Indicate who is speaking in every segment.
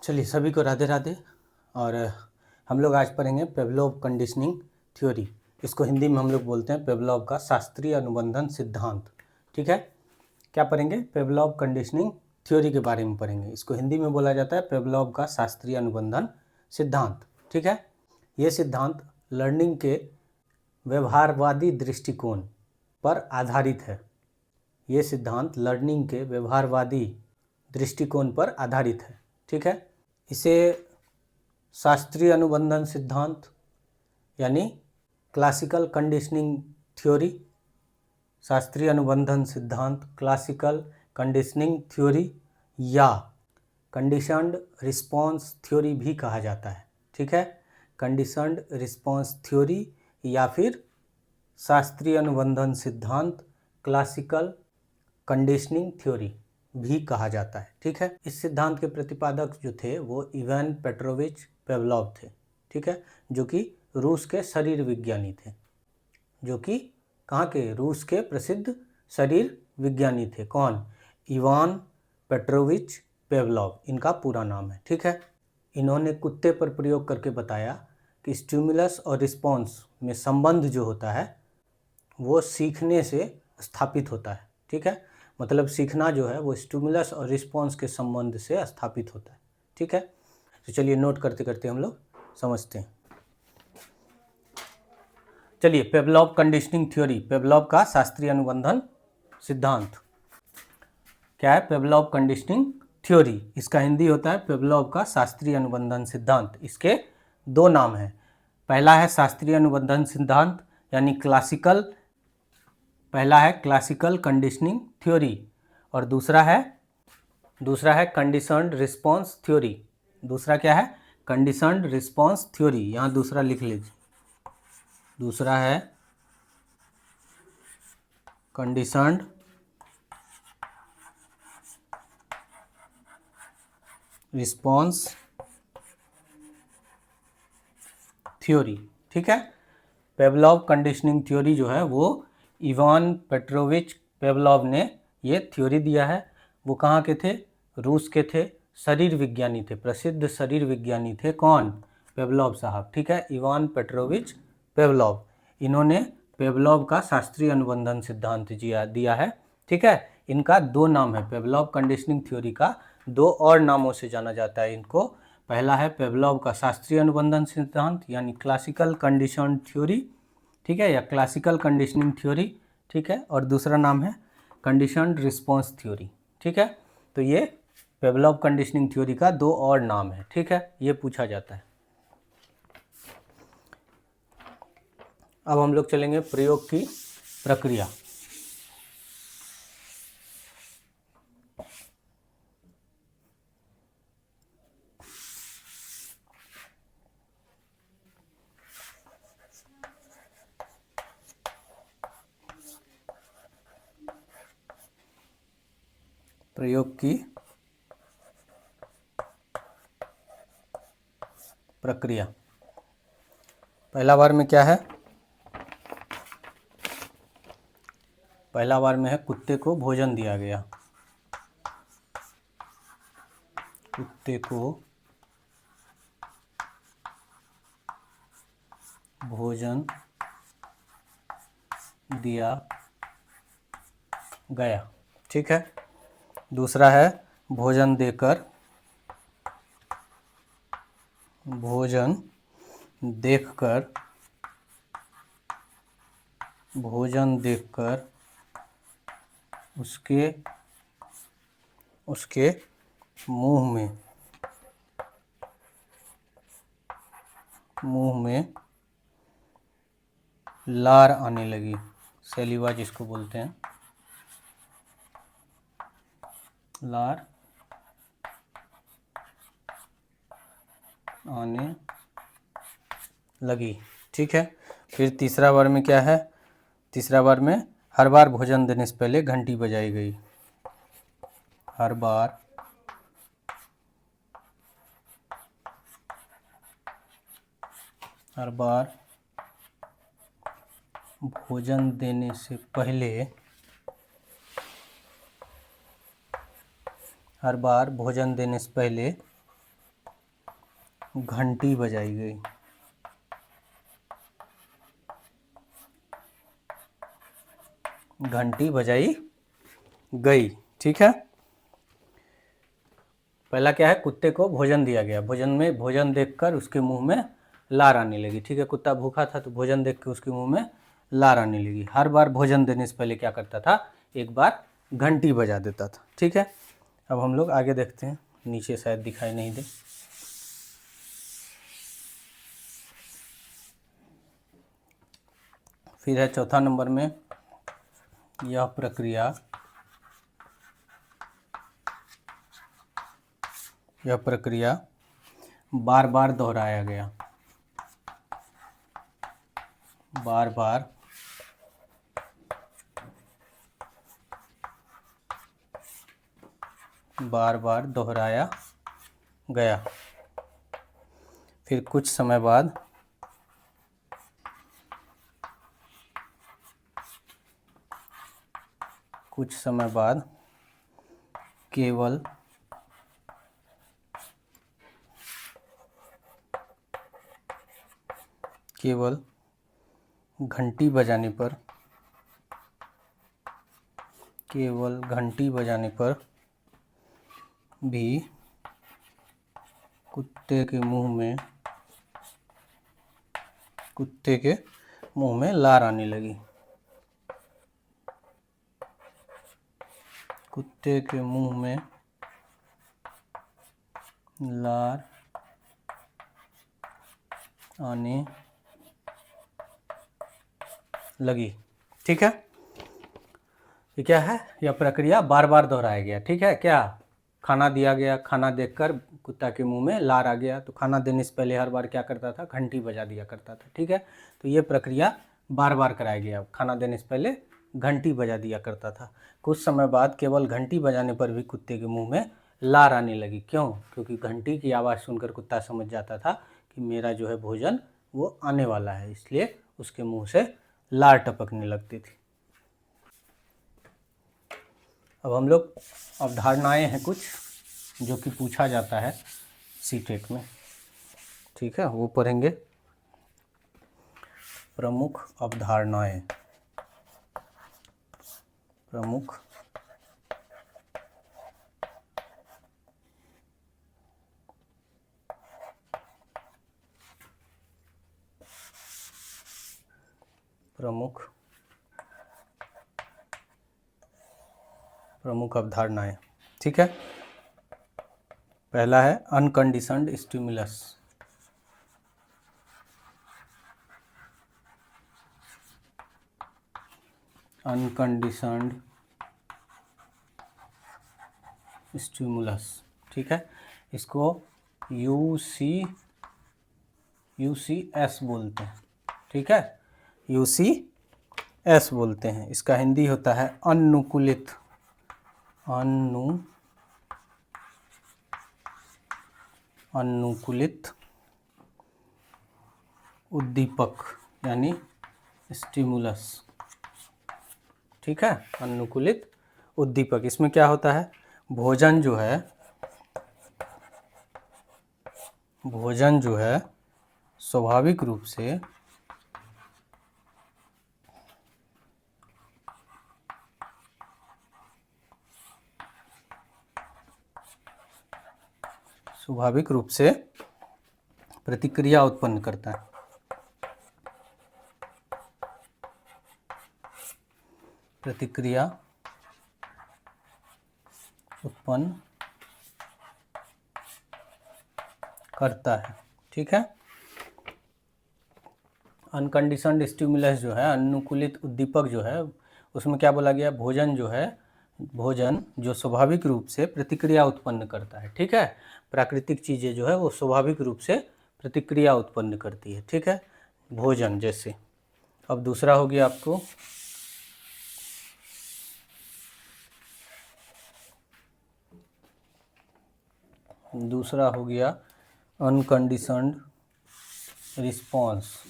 Speaker 1: चलिए सभी को राधे राधे। और हम लोग आज पढ़ेंगे पेवलोव कंडीशनिंग थ्योरी। इसको हिंदी में हम लोग बोलते हैं पेवलोव का शास्त्रीय अनुबंधन सिद्धांत। ठीक है, क्या पढ़ेंगे? पेवलोव कंडीशनिंग थ्योरी के बारे में पढ़ेंगे। इसको हिंदी में बोला जाता है पेवलोव का शास्त्रीय अनुबंधन सिद्धांत। ठीक है, ये सिद्धांत लर्निंग के व्यवहारवादी दृष्टिकोण पर आधारित है। ये सिद्धांत लर्निंग के व्यवहारवादी दृष्टिकोण पर आधारित है। ठीक है, इसे शास्त्रीय अनुबंधन सिद्धांत यानी क्लासिकल कंडीशनिंग थ्योरी, शास्त्रीय अनुबंधन सिद्धांत, क्लासिकल कंडीशनिंग थ्योरी या कंडीशनड रिस्पॉन्स थ्योरी भी कहा जाता है। ठीक है, कंडीशनड रिस्पॉन्स थ्योरी या फिर शास्त्रीय अनुबंधन सिद्धांत, क्लासिकल कंडीशनिंग थ्योरी भी कहा जाता है। ठीक है, इस सिद्धांत के प्रतिपादक जो थे वो इवान पेट्रोविच पेवलोव थे। ठीक है, जो कि रूस के शरीर विज्ञानी थे। जो कि कहाँ के? रूस के प्रसिद्ध शरीर विज्ञानी थे। कौन? इवान पेट्रोविच पेवलोव, इनका पूरा नाम है। ठीक है, इन्होंने कुत्ते पर प्रयोग करके बताया कि स्टिमुलस और रिस्पॉन्स में संबंध जो होता है वो सीखने से स्थापित होता है। ठीक है, मतलब सीखना जो है वो स्टिमुलस और रिस्पॉन्स के संबंध से स्थापित होता है। ठीक है, तो चलिए नोट करते करते हम लोग समझते हैं। चलिए, पेवलोव कंडीशनिंग थ्योरी, पेवलोव का शास्त्रीय अनुबंधन सिद्धांत क्या है? पेवलोव कंडीशनिंग थ्योरी, इसका हिंदी होता है पेवलोव का शास्त्रीय अनुबंधन सिद्धांत। इसके दो नाम हैं। पहला है शास्त्रीय अनुबंधन सिद्धांत यानी क्लासिकल, पहला है क्लासिकल कंडीशनिंग थ्योरी और दूसरा है कंडीशनड रिस्पॉन्स थ्योरी। दूसरा क्या है? Conditioned response theory. यहाँ दूसरा लिख लीजिए, दूसरा है कंडीशनड रिस्पॉन्स थ्योरी। ठीक है, पेवलोव कंडीशनिंग थ्योरी जो है वो इवान पेट्रोविच पेवलोव ने ये थ्योरी दिया है। वो कहाँ के थे? रूस के थे, शरीर विज्ञानी थे, प्रसिद्ध शरीर विज्ञानी थे। कौन? पेवलोव साहब। ठीक है, इवान पेट्रोविच पेवलोव, इन्होंने पेवलोव का शास्त्रीय अनुबंधन सिद्धांत दिया है। ठीक है, इनका दो नाम है। पेवलोव कंडीशनिंग थ्योरी का दो और नामों से जाना जाता है इनको। पहला है पेवलोव का शास्त्रीय अनुबंधन सिद्धांत यानी क्लासिकल कंडीशन थ्योरी, ठीक है, या क्लासिकल कंडीशनिंग थ्योरी। ठीक है, और दूसरा नाम है कंडीशनड रिस्पॉन्स थ्योरी। ठीक है, तो ये पेवलोव कंडीशनिंग थ्योरी का दो और नाम है। ठीक है, ये पूछा जाता है। अब हम लोग चलेंगे प्रयोग की प्रक्रिया। प्रयोग की प्रक्रिया, पहला बार में क्या है? पहला बार में है कुत्ते को भोजन दिया गया। कुत्ते को भोजन दिया गया। ठीक है, दूसरा है भोजन देखकर उसके मुंह में लार आने लगी, सैलिवा जिसको बोलते हैं, लार आने लगी। ठीक है, फिर तीसरा बार में क्या है? तीसरा बार में हर बार भोजन देने से पहले घंटी बजाई गई। हर बार भोजन देने से पहले घंटी बजाई गई। घंटी बजाई गई, ठीक है। पहला क्या है, कुत्ते को भोजन दिया गया, भोजन देखकर उसके मुंह में लार आने लगी, ठीक है। कुत्ता भूखा था तो भोजन देख के उसके मुंह में लार आने लगी। हर बार भोजन देने से पहले क्या करता था, एक बार घंटी बजा देता था, ठीक है। अब हम लोग आगे देखते हैं, नीचे शायद दिखाई नहीं दे। फिर है चौथा नंबर में, यह प्रक्रिया बार बार दोहराया गया। बार बार दोहराया गया। फिर कुछ समय बाद केवल घंटी बजाने पर भी कुत्ते के मुंह में लार आने लगी। कुत्ते के मुंह में लार आने लगी, ठीक है। ये क्या है, यह प्रक्रिया बार बार दोहराया गया, ठीक है। क्या, खाना दिया गया, खाना देखकर कुत्ता के मुंह में लार आ गया, तो खाना देने से पहले हर बार क्या करता था, घंटी बजा दिया करता था, ठीक है। तो ये प्रक्रिया बार बार कराया गया, खाना देने से पहले घंटी बजा दिया करता था। कुछ समय बाद केवल घंटी बजाने पर भी कुत्ते के मुंह में लार आने लगी। क्यों? क्योंकि घंटी की आवाज़ सुनकर कुत्ता समझ जाता था कि मेरा जो है भोजन वो आने वाला है, इसलिए उसके मुंह से लार टपकने लगती थी। अब हम लोग अवधारणाएं हैं कुछ जो कि पूछा जाता है सीटेट में, ठीक है, वो पढ़ेंगे। प्रमुख अवधारणाएं। प्रमुख अवधारणाएं, ठीक है। पहला है अनकंडीशनड स्टिमुलस। अनकंडीशनड स्टिमुलस, ठीक है। इसको यूसीएस बोलते हैं, ठीक है। यूसीएस बोलते हैं। इसका हिंदी होता है अनुकूलित उद्दीपक यानी स्टिमुलस, ठीक है। अनुकूलित उद्दीपक, इसमें क्या होता है, भोजन जो है स्वाभाविक रूप से प्रतिक्रिया उत्पन्न करता है। प्रतिक्रिया उत्पन्न करता है, ठीक है। अनकंडीशनड स्टिमुलस जो है, अनुकूलित उद्दीपक जो है, उसमें क्या बोला गया, भोजन जो स्वाभाविक रूप से प्रतिक्रिया उत्पन्न करता है, ठीक है। प्राकृतिक चीज़ें जो है वो स्वाभाविक रूप से प्रतिक्रिया उत्पन्न करती है, ठीक है, भोजन जैसे। अब दूसरा हो गया आपको unconditioned response.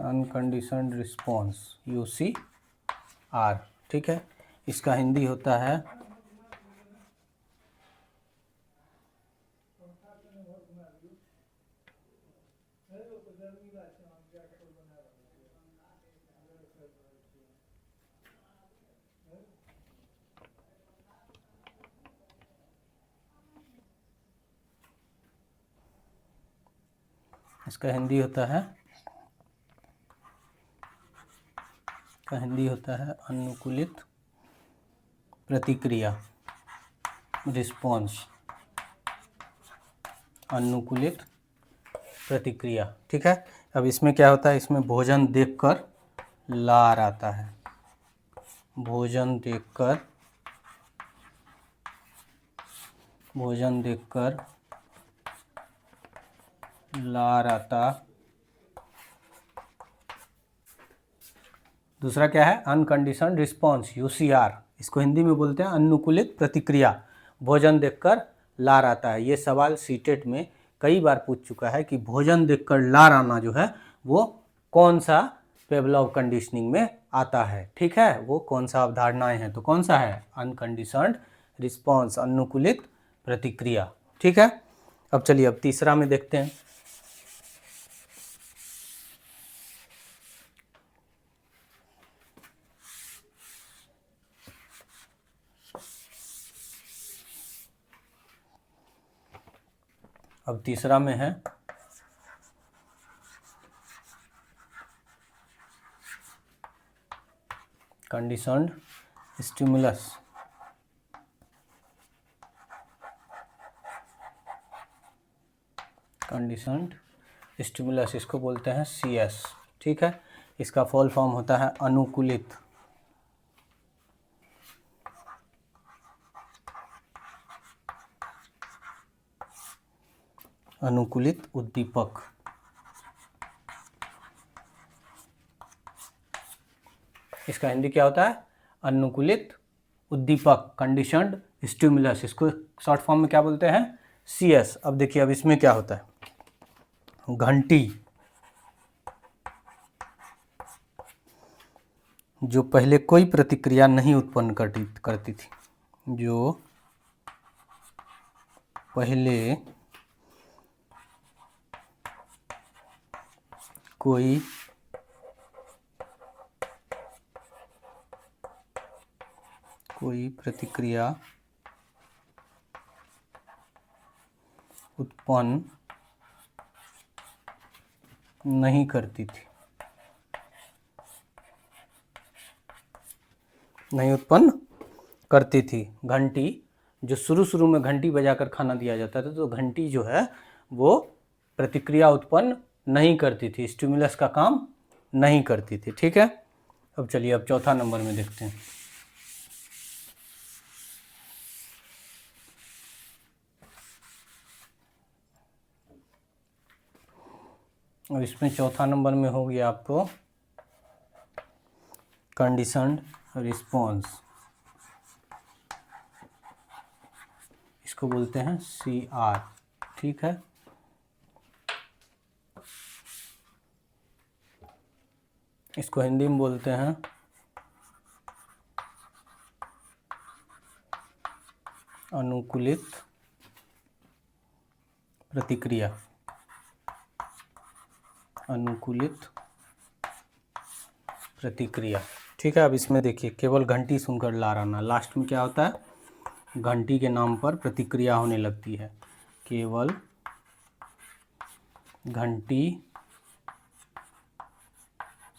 Speaker 1: Unconditioned response UCR, ठीक है। इसका हिंदी होता है इसका हिंदी होता है अनुकूलित प्रतिक्रिया, रिस्पॉन्स, अनुकूलित प्रतिक्रिया। ठीक है। अब इसमें क्या होता है, इसमें भोजन देखकर लार आता है, भोजन देखकर लार आता। दूसरा क्या है, अनकंडीशनड रिस्पॉन्स, यूसीआर। इसको हिंदी में बोलते हैं अनुकूलित प्रतिक्रिया, भोजन देखकर लार आता है। ये सवाल सीटेट में कई बार पूछ चुका है कि भोजन देखकर लार आना जो है वो कौन सा पेवलोव कंडीशनिंग में आता है। ठीक है, वो कौन सा अवधारणाएं हैं, तो कौन सा है, अनकंडीशनड रिस्पॉन्स, अनुकूलित प्रतिक्रिया। ठीक है। अब चलिए अब तीसरा में देखते हैं। अब तीसरा में है कंडीशनड स्टिमुलस। कंडीशनड स्टिमुलस, इसको बोलते हैं CS। ठीक है। इसका फुल फॉर्म होता है अनुकूलित उद्दीपक। इसका हिंदी क्या होता है, अनुकूलित उद्दीपक, कंडीशनड स्टिमुलस। इसको शॉर्ट फॉर्म में क्या बोलते हैं, CS। अब देखिए अब इसमें क्या होता है, घंटी जो पहले कोई प्रतिक्रिया नहीं उत्पन्न करती थी, जो पहले कोई प्रतिक्रिया उत्पन्न नहीं करती थी, नहीं उत्पन्न करती थी। घंटी जो शुरू में घंटी बजाकर खाना दिया जाता था, तो घंटी जो है वो प्रतिक्रिया उत्पन्न नहीं करती थी, स्टिमुलस का काम नहीं करती थी। ठीक है। अब चलिए अब चौथा नंबर में देखते हैं। अब इसमें चौथा नंबर में हो गया आपको कंडीशनड रिस्पॉन्स, इसको बोलते हैं CR। ठीक है। इसको हिंदी में बोलते हैं अनुकूलित प्रतिक्रिया, अनुकूलित प्रतिक्रिया। ठीक है। अब इसमें देखिए केवल घंटी सुनकर लार आना, लास्ट में क्या होता है, घंटी के नाम पर प्रतिक्रिया होने लगती है, केवल घंटी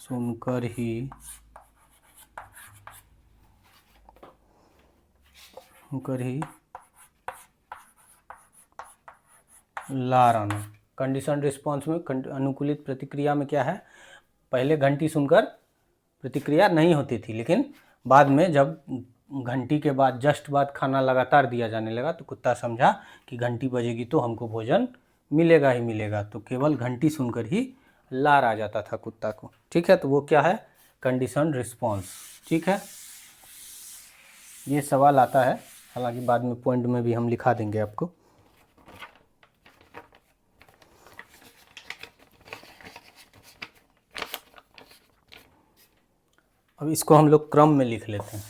Speaker 1: सुनकर ही लार आना। कंडीशनड रिस्पॉन्स में अनुकूलित प्रतिक्रिया में क्या है, पहले घंटी सुनकर प्रतिक्रिया नहीं होती थी, लेकिन बाद में जब घंटी के बाद जस्ट बाद खाना लगातार दिया जाने लगा तो कुत्ता समझा कि घंटी बजेगी तो हमको भोजन मिलेगा ही मिलेगा, तो केवल घंटी सुनकर ही लार आ जाता था कुत्ता को। ठीक है। तो वो क्या है, कंडीशनड रिस्पॉन्स। ठीक है। ये सवाल आता है, हालांकि बाद में पॉइंट में भी हम लिखा देंगे आपको। अब इसको हम लोग क्रम में लिख लेते हैं।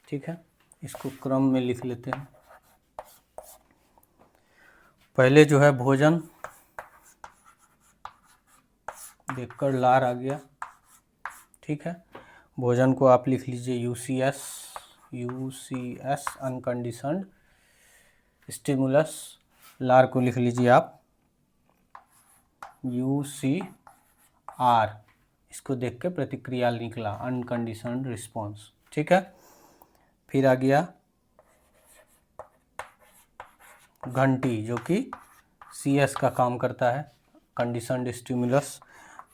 Speaker 1: ठीक है, इसको क्रम में लिख लेते हैं। पहले जो है भोजन देखकर लार आ गया। ठीक है, भोजन को आप लिख लीजिए UCS अनकंडीशनड स्टिमुलस, लार को लिख लीजिए आप UCR, इसको देख के प्रतिक्रिया निकला, अनकंडीशनड रिस्पॉन्स। ठीक है, फिर आ गया घंटी जो कि CS का काम करता है, conditioned stimulus,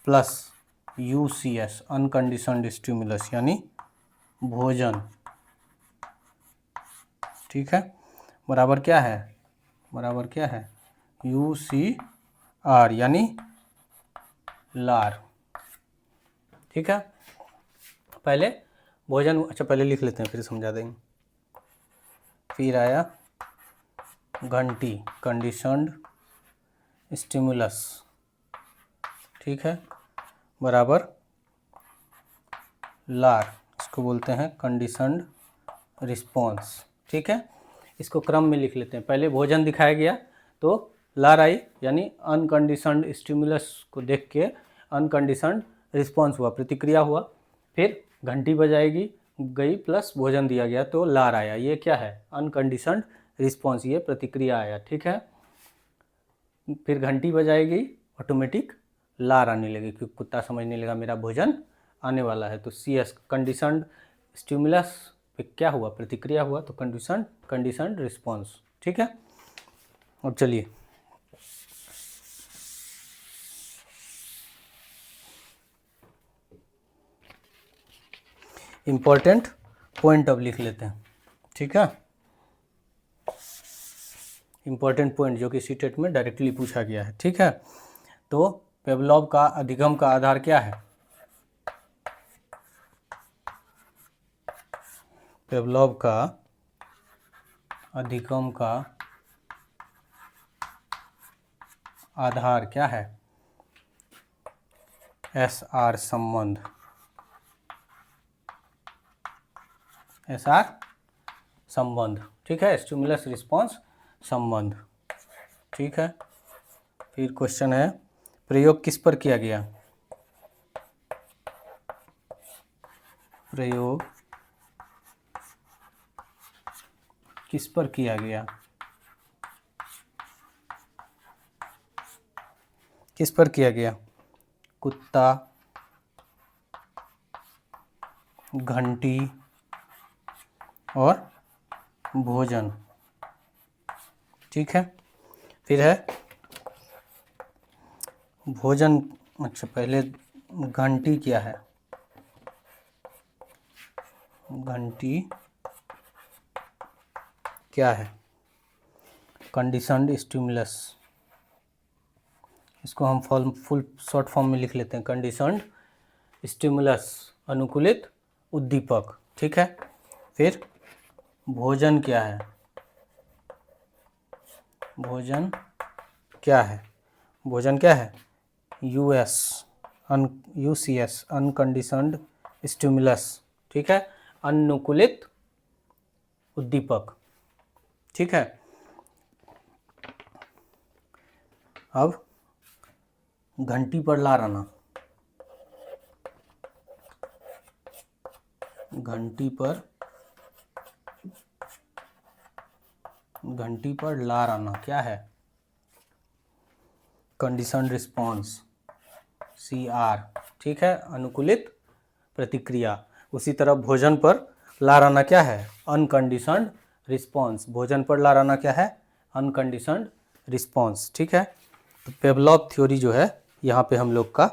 Speaker 1: plus UCS, unconditioned stimulus यानी भोजन। ठीक है, बराबर क्या है, बराबर क्या है, UCR यानी लार। ठीक है, पहले भोजन, अच्छा पहले लिख लेते हैं फिर समझा देंगे। फिर आया घंटी, कंडीशनड स्टिमुलस। ठीक है, बराबर लार, इसको बोलते हैं कंडीशनड रिस्पॉन्स। ठीक है, इसको क्रम में लिख लेते हैं। पहले भोजन दिखाया गया तो लार आई, यानी अनकंडीशनड स्टिमुलस को देख के अनकंडीशनड रिस्पॉन्स हुआ, प्रतिक्रिया हुआ। फिर घंटी बजाएगी गई प्लस भोजन दिया गया तो लार आया, ये क्या है, अनकंडीशनड रिस्पॉन्स, ये प्रतिक्रिया आया। ठीक है, फिर घंटी बजाएगी, ऑटोमेटिक लार आने लगी क्योंकि कुत्ता समझने लगा मेरा भोजन आने वाला है। तो CS, कंडीशनड स्टिमुलस पे क्या हुआ, प्रतिक्रिया हुआ, तो कंडीशनड रिस्पॉन्स। ठीक है, अब चलिए इम्पोर्टेंट पॉइंट अब लिख लेते हैं। ठीक है, इम्पोर्टेंट पॉइंट जो कि सीटेट में डायरेक्टली पूछा गया है। ठीक है, तो पेवलोव का अधिगम का आधार क्या है, पेवलोव का अधिगम का आधार क्या है, SR संबंध, SR संबंध। ठीक है, स्टिमुलस रिस्पॉन्स संबंध। ठीक है, फिर क्वेश्चन है प्रयोग किस पर किया गया, प्रयोग किस पर किया गया, किस पर किया गया, कुत्ता, घंटी और भोजन। ठीक है, फिर है भोजन, अच्छा पहले घंटी क्या है, घंटी क्या है, कंडीशनड स्टिमुलस, इसको हम फुल शॉर्ट फॉर्म में लिख लेते हैं, कंडीशनड स्टिमुलस, अनुकूलित उद्दीपक। ठीक है, फिर भोजन क्या है, भोजन क्या है, भोजन क्या है, UCS, अनकंडीशनड स्टिमुलस। ठीक है, अनुकूलित उद्दीपक। ठीक है, अब घंटी पर लार आना, घंटी पर लार आना क्या है, कंडीशनड रिस्पॉन्स, CR। ठीक है, अनुकूलित प्रतिक्रिया। उसी तरह भोजन पर लार आना क्या है, अनकंडीशनड रिस्पॉन्स, भोजन पर लार आना क्या है, अनकंडीशनड रिस्पॉन्स। ठीक है, तो पेवलोव थ्योरी जो है यहाँ पे हम लोग का,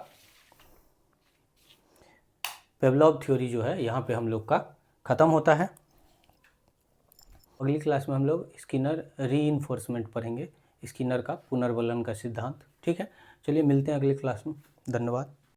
Speaker 1: पेवलोव थ्योरी जो है यहाँ पे हम लोग का ख़त्म होता है। अगली क्लास में हम लोग स्किनर रीइंफोर्समेंट पढ़ेंगे, स्किनर का पुनर्वलन का सिद्धांत। ठीक है, चलिए मिलते हैं अगली क्लास में, धन्यवाद।